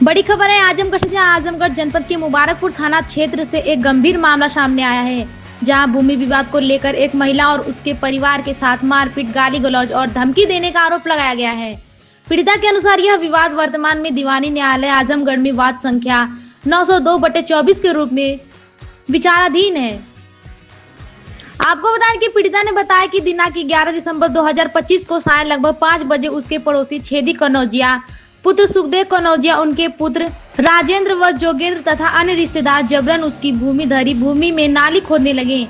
बड़ी खबर है आजमगढ़ से, जहां आजमगढ़ जनपद के मुबारकपुर थाना क्षेत्र से एक गंभीर मामला सामने आया है, जहां भूमि विवाद को लेकर एक महिला और उसके परिवार के साथ मारपीट, गाली गलौज और धमकी देने का आरोप लगाया गया है। पीड़िता के अनुसार यह विवाद वर्तमान में दीवानी न्यायालय आजमगढ़ में वाद संख्या 902/24 के रूप में विचाराधीन है। आपको बताएं कि पीड़िता ने बताया कि दिनांक 11 दिसंबर 2025 को साय लगभग 5 बजे उसके पड़ोसी छेदी कनौजिया, पुत्र सुखदेव कनौजिया, उनके पुत्र राजेंद्र व जोगेंद्र तथा अन्य रिश्तेदार जबरन उसकी भूमि में नाली खोदने लगे।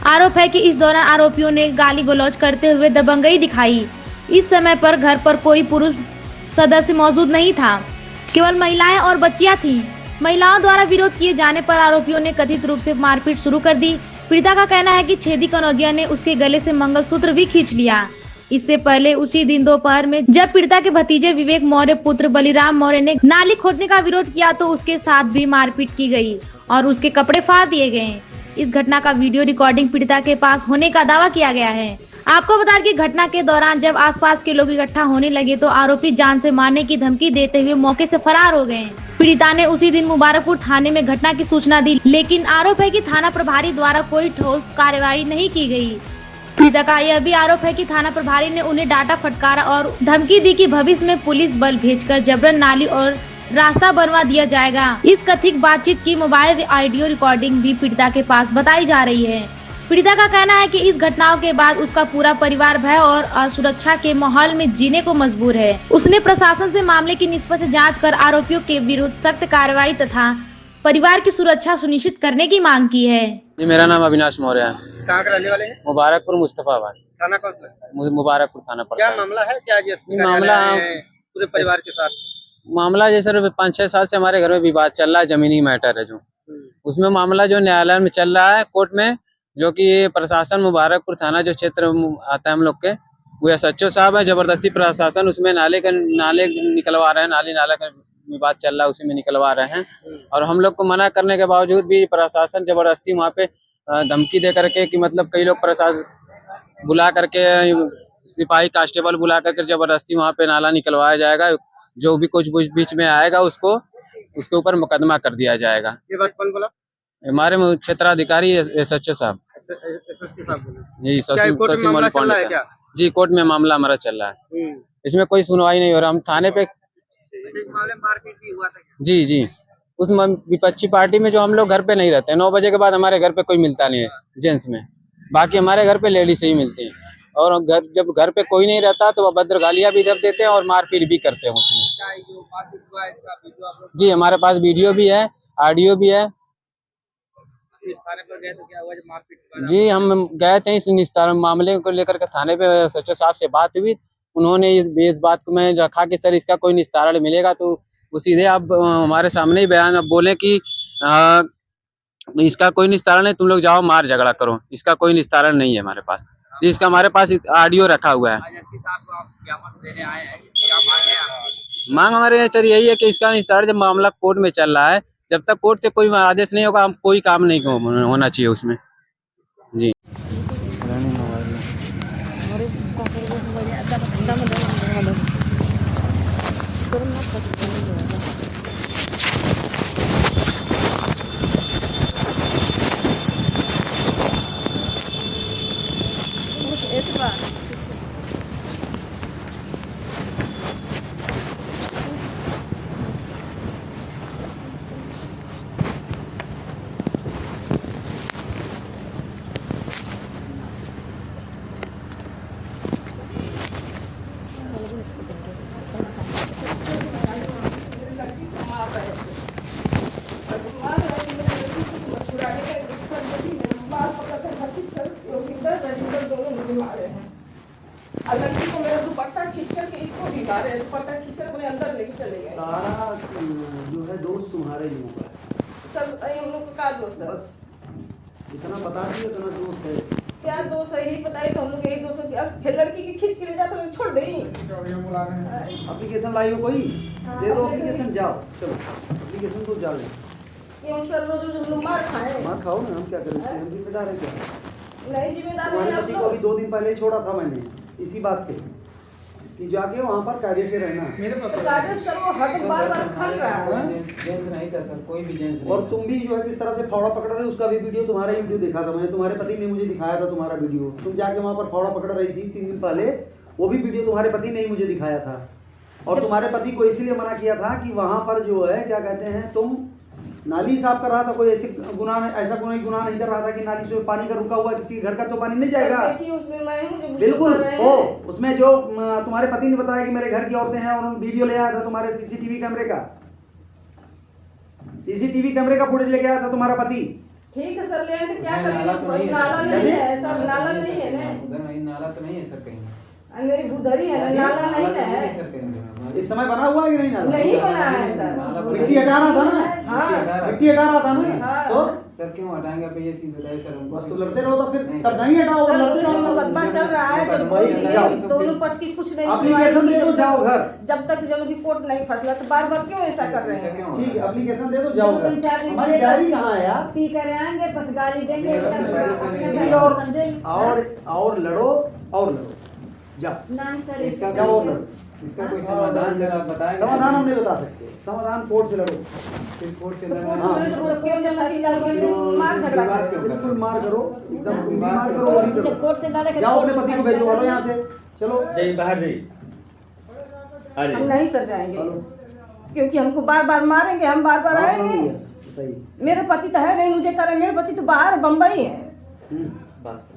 आरोप है कि इस दौरान आरोपियों ने गाली गलौज करते हुए दबंगई दिखाई। इस समय पर घर पर कोई पुरुष सदस्य मौजूद नहीं था, केवल महिलाएं और बच्चियां थीं। महिलाओं द्वारा विरोध किए जाने पर आरोपियों ने कथित रूप से मारपीट शुरू कर दी। पीड़िता का कहना है कि छेदी कनौजिया ने उसके गले से मंगलसूत्र भी खींच लिया। इससे पहले उसी दिन दोपहर में जब पीड़िता के भतीजे विवेक मौर्य पुत्र बलिराम मौर्य ने नाली खोदने का विरोध किया तो उसके साथ भी मारपीट की गई और उसके कपड़े फाड़ दिए गए। इस घटना का वीडियो रिकॉर्डिंग पीड़िता के पास होने का दावा किया गया है। आपको बता दें कि घटना के दौरान जब आसपास के लोग इकट्ठा होने लगे तो आरोपी जान से मारने की धमकी देते हुए मौके से फरार हो गए। पीड़िता ने उसी दिन मुबारकपुर थाने में घटना की सूचना दी, लेकिन आरोप है कि थाना प्रभारी द्वारा कोई ठोस कार्रवाई नहीं की गई। पीड़िता का यह भी आरोप है कि थाना प्रभारी ने उन्हें डांटा, फटकारा और धमकी दी कि भविष्य में पुलिस बल भेजकर जबरन नाली और रास्ता बनवा दिया जाएगा। इस कथित बातचीत की मोबाइल ऑडियो रिकॉर्डिंग भी पीड़िता के पास बताई जा रही है। पीड़िता का कहना है कि इस घटनाओं के बाद उसका पूरा परिवार भय और असुरक्षा के माहौल में जीने को मजबूर है। उसने प्रशासन से मामले की निष्पक्ष जांच कर आरोपियों के विरुद्ध सख्त कार्रवाई तथा परिवार की सुरक्षा सुनिश्चित करने की मांग की है। जी, मेरा नाम अविनाश मौर्य है। कहाँ के रहने वाले हैं? मुबारकपुर मुस्तफाबाद थाना कौन सा है? मुबारकपुर थाना पड़ता क्या है। मामला है? क्या मामला पूरे परिवार के साथ मामला जैसे 5-6 साल से हमारे घर में विवाद चल रहा है, जमीनी मैटर है जो उसमें मामला जो न्यायालय में चल रहा है कोर्ट में, जो कि प्रशासन मुबारकपुर थाना जो क्षेत्र आता है हम लोग के, वो SHO साहब है। जबरदस्ती प्रशासन उसमें नाले निकलवा रहे हैं, नाला का विवाद चल रहा है, उसी में निकलवा रहे हैं। और हम लोग को मना करने के बावजूद भी प्रशासन जबरदस्ती वहाँ पे धमकी दे करके कि मतलब कई लोग प्रशासन बुला करके, सिपाही कांस्टेबल बुला करके जबरदस्ती वहाँ पे नाला निकलवाया जाएगा। जो भी कुछ बीच में आएगा उसके ऊपर मुकदमा कर दिया जाएगा। ये बात कौन बोला? हमारे क्षेत्राधिकारी SHO साहब जी, शशि मौर्य पांडे साहब जी। कोर्ट में मामला हमारा चल रहा है, इसमें कोई सुनवाई नहीं हो रहा। हम थाने पे मारपीट भी हुआ था जी जी, उस विपक्षी पार्टी में जो हम लोग घर पे नहीं रहते, 9 बजे के बाद हमारे घर पे कोई मिलता नहीं है जेंट्स में, बाकी हमारे घर पे लेडीज ही मिलती हैं। और जब घर पे कोई नहीं रहता तो अभद्र गालियां भी दब देते हैं और मारपीट भी करते हैं उसमें। जी, हमारे पास वीडियो भी है, ऑडियो भी है। थाने पर गए तो क्या हुआ जब मारपीट? जी, हम गए थे इस निस्तारण मामले को लेकर के थाने पे, SHO साहब से बात हुई। उन्होंने इस बात को मैं रखा कि सर इसका कोई निस्तारण मिलेगा, तो वो सीधे आप हमारे सामने ही बयान अब बोले कि इसका कोई निस्तारण नहीं, तुम लोग जाओ मार झगड़ा करो, इसका कोई निस्तारण नहीं है हमारे पास। इसका हमारे पास ऑडियो रखा हुआ है। मांग हमारे सर यही है कि इसका निस्तारण, जब मामला कोर्ट में चल रहा है, जब तक कोर्ट से कोई आदेश नहीं होगा हम कोई काम नहीं होना चाहिए उसमें। जी, लड़की को मेरा दुपट्टा खींच करके इसको भी मारे, दुपट्टा खींच कर अपने अंदर लेके चले गए। सारा जो है दोस्त तुम्हारे ही होगा। सब हम लोग का दोस्त है, बस इतना बता दिए, इतना दोस्त है। क्या दोस्त है यही बताइए, तो हम लोग यही दोस्त है। अब फिर लड़की की खींच के ले जाते छोड़ दें। एप्लीकेशन लाई हो कोई? दे दो एप्लीकेशन, जाओ चलो एप्लीकेशन तो जाओ। ये सर रोज रोज हम लोग मार खाए, मार खाओ ना, हम क्या करें, हम जिम्मेदार है क्या? नहीं जिम्मेदार तुम्हारे नहीं पति को अभी 2 दिन पहले ही छोड़ा था मैंने, इसी बात पे कि जाके वहाँ पर कायदे से रहना। तो कायदे सर वो हर बार खल रहा है। जेंट्स नहीं था सर, कोई भी जेंट्स नहीं और था। तुम भी जो है किस तरह से फावड़ा पकड़ रहे हो, उसका भी वीडियो तुम्हारा वीडियो देखा था मैंने, तुम्हारे पति ने मुझे दिखाया था तुम्हारा वीडियो। तुम जाके वहाँ पर फावड़ा पकड़ रही थी 3 दिन पहले, वो भी वीडियो तुम्हारे पति ने ही मुझे दिखाया था। और तुम्हारे पति को इसीलिए मना किया था कि वहाँ पर जो है क्या कहते हैं, तुम नाली साफ कर रहा था, कोई ऐसा गुनाह नहीं कर रहा था कि नाली से पानी का रुका हुआ किसी घर का तो पानी नहीं जाएगा। देखिए उसमें मैं हूं जो बिल्कुल। कर रहे ओ हैं। उसमें जो तुम्हारे पति ने बताया कि मेरे घर की औरतें हैं, और उन्होंने वीडियो ले आया था तुम्हारे सीसीटीवी कैमरे का, सीसीटीवी कैमरे का फुटेज लेके आया था तुम्हारा पति। ठीक है सर, ले आए तो क्या उसमें नाला तो नहीं करेंगे? है। नाला नहीं है सर, नाला नहीं है ना। उधर नहीं, नाला तो नहीं है सर कहीं। मेरी बुधरी है ना, नाला नहीं है। सर कहीं उधर। इस समय बना हुआ है कि नहीं नाला? नहीं बना है नाला सर। तो मिट्टी हटा रहा था ना, हाँ। मिट्टी हटा रहा था ना, हाँ। तो सर क्यों हटाएंगे आप ये चीज बताइए सर हमको। बस तो लड़ते रहो तो फिर तब नहीं हटाओ, सर लड़ते दोनों रहो। मुकदमा चल रहा है, जब कोई दोनों पक्ष की कुछ नहीं एप्लीकेशन दे दो, जाओ घर। जब तक जब रिपोर्ट नहीं फैसला तो बार बार क्यों ऐसा कर रहे हैं? क्यों? ठीक है, एप्लीकेशन दे दो, जाओ घर। हमारी डायरी कहाँ है यार? स्पीकर आएंगे बस गाली देंगे और लड़ो, जाओ नहीं सर इसका जाओ और लड़ो। इसका कोई समाधान सर आप बताएंगे? समाधान हम नहीं बता सकते, समाधान कोर्ट से लड़ो। फिर कोर्ट से लड़ना हाँ। है। क्यों जब मार झगड़ा विवाद कर क्यों कर रहे बिल्कुल हो? मार करो, एकदम तुम भी मार करो, वो भी करो। कोर्ट से लड़े जाओ अपने पति को भेजो, हटो यहाँ से, चलो। जय बाहर रही। अरे हम नहीं सर जाएंगे, चलो। क्योंकि हमको बार बार मारेंगे, हम बार बार बात कौन आएंगे। है? बताइए। मेरे पति तो है नहीं मुझे करे, मेरे पति तो बाहर बम्बई है। बात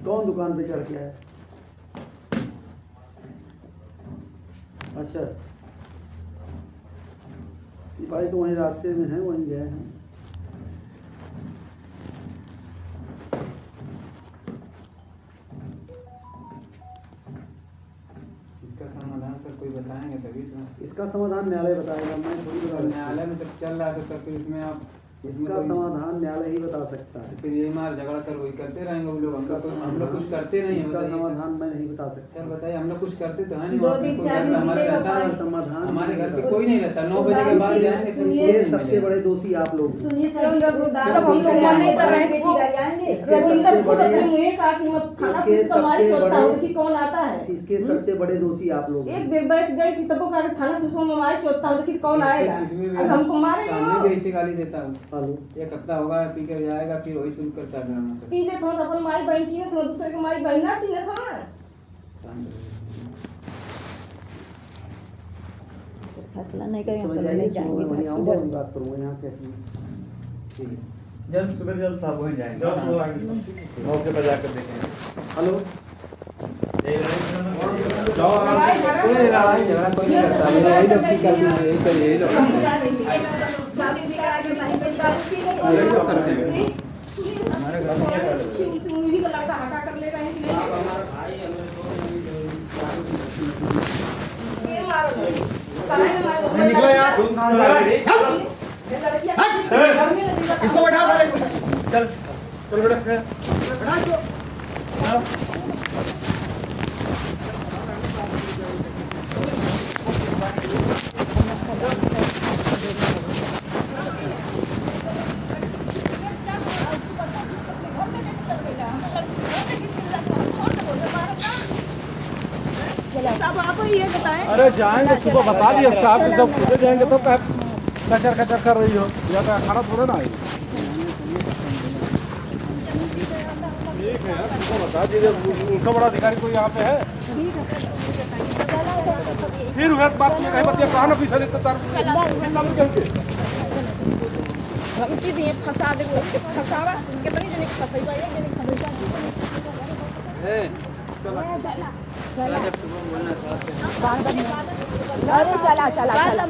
कौन दुकान पे चढ़ के आया? अच्छा, सिपाही तो वहीं रास्ते में है, वहीं गए हैं। इसका समाधान सर कोई बताएंगे तभी तो। इसका समाधान न्यायालय बताएगा, मैं थोड़ी बता सकता न्यायालय में जब चल रहा था सर, फिर इसमें आप हूँ। इसका समाधान न्यायालय ही बता सकता है। फिर यही मार झगड़ा सर वही करते रहेंगे वो लोग। हम लोग कुछ करते नहीं हैं, इसका बताइए सर। समाधान मैं नहीं बता सकता। सर बताइए, हम लोग कुछ करते तो है नहीं। दो वहाँ पे दिन कोई चार घर पे दिन हमारे मिलेगा, रहता है, पाँच समाधान हमारे घर पे नहीं कोई नहीं रहता। 9 बजे के बाद जाएंगे सर, कोई ये नहीं सबसे मिलेगा। बड़े दोषी आप लोग हैं। सुनिए जब हम लोग नहीं कर रहे हैं, जाएंगे इसके रविंदर सबसे खुद अपने बड़े मुँह कहा कि मत खाना इसके कुछ समाज सबसे चलता हो बड़े- कि कौन आता है। इसके सबसे बड़े दोषी आप लोग हैं। एक बेर बैठ गई थी तब का थाना पुलिस में हमारे चोटता हो कि कौन आएगा, इसमें भी अब हमको मारेंगे सामने वो। भी ऐसे गाली देता हूँ। हेलो, एक हफ्ता होगा पी कर जाएगा, फिर वही शुरू करता है ड्रामा सर। पी ले तो अपन माई बहन चीने तो दूसरे के माई बहन ना चीने था ना। फैसला नहीं समझ करेंगे तो आएगी, नहीं सुनो, मैं जाएंगे वहीं आऊंगा, इधर। वहीं बात करूंगा यहाँ से अपनी। ठीक है। जल्द सुबह जल्द साहब हो जाएंगे। मौके पर जाकर देखेंगे। हेलो, लड़ाई कोई लड़ाई झगड़ा कोई नहीं करता। यही लोग ठीक करते हैं, यही लोग करते हैं। यही लोग करते हैं। हमारे घर में ये करते हैं। सुनील का लड़का हटा कर ले रहे हैं कि नहीं? ये मारो लोग। कहाँ है हमारे निकलो यार। ये लड़कियाँ इसको बैठा साले को। चल चल बेटा। बैठा इसको। अब आप ये बताएं। अरे जाएंगे सुबह बता दिया साहब कि जब खुदे जाएंगे तो कचर कचर कर रही हो या तो खाना थोड़ा ना आएगी। ठीक है यार, सुबह बता दीजिए, उनका बड़ा अधिकारी कोई यहाँ पे है। फिर वह बात ये कहीं बच्चे कहा ना पीछे नहीं तो धमकी दिए फंसा दे, फंसावा कितनी जने फंसाई है, जने अरे चला चला चला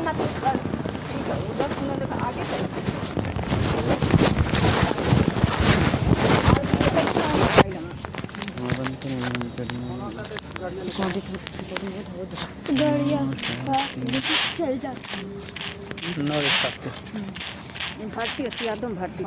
चल जा नो रिस्पेक्ट। भर्ती है, सियादम भर्ती।